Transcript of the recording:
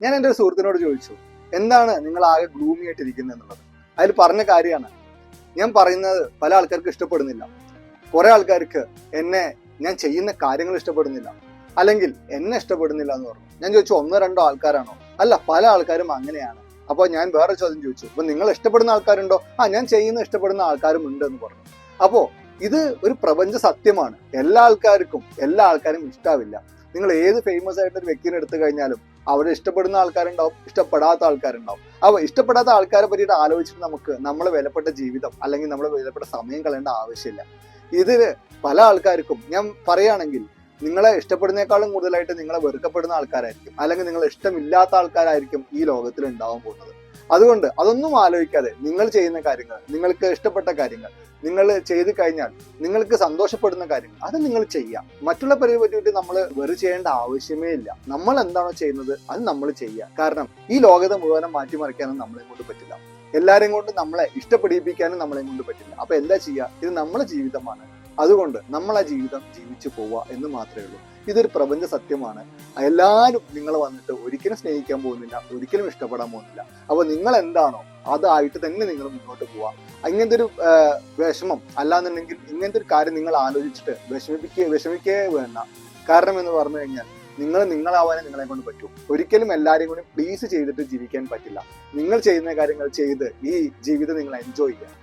ഞാൻ എൻ്റെ ഒരു സുഹൃത്തിനോട് ചോദിച്ചു, എന്താണ് നിങ്ങൾ ആകെ ഗ്ലൂമി ആയിട്ടിരിക്കുന്നത് എന്നുള്ളത്. അതിൽ പറഞ്ഞ കാര്യമാണ്, ഞാൻ പറയുന്നത് പല ആൾക്കാർക്ക് ഇഷ്ടപ്പെടുന്നില്ല, കുറെ ആൾക്കാർക്ക് ഞാൻ ചെയ്യുന്ന കാര്യങ്ങൾ ഇഷ്ടപ്പെടുന്നില്ല, അല്ലെങ്കിൽ എന്നെ ഇഷ്ടപ്പെടുന്നില്ല എന്ന് പറഞ്ഞു. ഞാൻ ചോദിച്ചു, ഒന്നോ രണ്ടോ ആൾക്കാരാണോ? അല്ല, പല ആൾക്കാരും അങ്ങനെയാണ്. അപ്പോൾ ഞാൻ വേറെ ചോദ്യം ചോദിച്ചു, അപ്പൊ നിങ്ങൾ ഇഷ്ടപ്പെടുന്ന ആൾക്കാരുണ്ടോ? ഞാൻ ചെയ്യുന്ന ഇഷ്ടപ്പെടുന്ന ആൾക്കാരും ഉണ്ട് എന്ന് പറഞ്ഞു. അപ്പോ ഇത് ഒരു പ്രപഞ്ച സത്യമാണ്. എല്ലാ ആൾക്കാരും ഇഷ്ടാവില്ല. നിങ്ങൾ ഏത് ഫേമസ് ആയിട്ടൊരു വ്യക്തിനെ എടുത്തു കഴിഞ്ഞാലും അവരെ ഇഷ്ടപ്പെടുന്ന ആൾക്കാരുണ്ടാവും, ഇഷ്ടപ്പെടാത്ത ആൾക്കാരുണ്ടാവും. അപ്പൊ ഇഷ്ടപ്പെടാത്ത ആൾക്കാരെ പറ്റിയിട്ട് ആലോചിച്ചിട്ട് നമുക്ക് നമ്മളെ വിലപ്പെട്ട ജീവിതം അല്ലെങ്കിൽ നമ്മളെ വിലപ്പെട്ട സമയം കളയേണ്ട ആവശ്യമില്ല. ഇതില് പല ആൾക്കാർക്കും ഞാൻ പറയുകയാണെങ്കിൽ, നിങ്ങളെ ഇഷ്ടപ്പെടുന്നേക്കാളും കൂടുതലായിട്ട് നിങ്ങളെ വെറുക്കപ്പെടുന്ന ആൾക്കാരായിരിക്കും, അല്ലെങ്കിൽ നിങ്ങളെ ഇഷ്ടമില്ലാത്ത ആൾക്കാരായിരിക്കും ഈ ലോകത്തിൽ ഉണ്ടാവാൻ പോകുന്നത്. അതുകൊണ്ട് അതൊന്നും ആലോചിക്കാതെ നിങ്ങൾ ചെയ്യുന്ന കാര്യങ്ങൾ, നിങ്ങൾക്ക് ഇഷ്ടപ്പെട്ട കാര്യങ്ങൾ നിങ്ങൾ ചെയ്തു കഴിഞ്ഞാൽ നിങ്ങൾക്ക് സന്തോഷപ്പെടുന്ന കാര്യങ്ങൾ അത് നിങ്ങൾ ചെയ്യാം. മറ്റുള്ളവരെ പറ്റിയിട്ട് നമ്മൾ വെറു ചെയ്യേണ്ട ആവശ്യമേ ഇല്ല. നമ്മൾ എന്താണോ ചെയ്യുന്നത് അത് നമ്മൾ ചെയ്യുക. കാരണം ഈ ലോകത്തെ മുഴുവനും മാറ്റിമറിക്കാനും നമ്മളെ കൊണ്ട് പറ്റില്ല, എല്ലാരെയും കൊണ്ട് നമ്മളെ ഇഷ്ടപ്പെടിപ്പിക്കാനും നമ്മളെ കൊണ്ട് പറ്റില്ല. അപ്പൊ എന്താ ചെയ്യുക? ഇത് നമ്മളെ ജീവിതമാണ്. അതുകൊണ്ട് നമ്മൾ ആ ജീവിതം ജീവിച്ചു പോവുക എന്ന് മാത്രമേ ഉള്ളൂ. ഇതൊരു പ്രപഞ്ച സത്യമാണ്. എല്ലാവരും നിങ്ങൾ വന്നിട്ട് ഒരിക്കലും സ്നേഹിക്കാൻ പോകുന്നില്ല, ഒരിക്കലും ഇഷ്ടപ്പെടാൻ പോകുന്നില്ല. അപ്പൊ നിങ്ങൾ എന്താണോ അതായിട്ട് തന്നെ നിങ്ങൾ മുന്നോട്ട് പോവുക. ഇങ്ങനത്തെ ഒരു വിഷമം അല്ലാന്നുണ്ടെങ്കിൽ ഇങ്ങനത്തെ ഒരു കാര്യം നിങ്ങൾ ആലോചിച്ചിട്ട് വിഷമിക്കേ വേണ്ട. കാരണം എന്ന് പറഞ്ഞു കഴിഞ്ഞാൽ നിങ്ങളാവാനേ നിങ്ങളെ കൊണ്ട് പറ്റൂ. ഒരിക്കലും എല്ലാവരെയും കൂടി പ്ലീസ് ചെയ്തിട്ട് ജീവിക്കാൻ പറ്റില്ല. നിങ്ങൾ ചെയ്യുന്ന കാര്യങ്ങൾ ചെയ്ത് ഈ ജീവിതം നിങ്ങൾ എൻജോയ് ചെയ്യുക.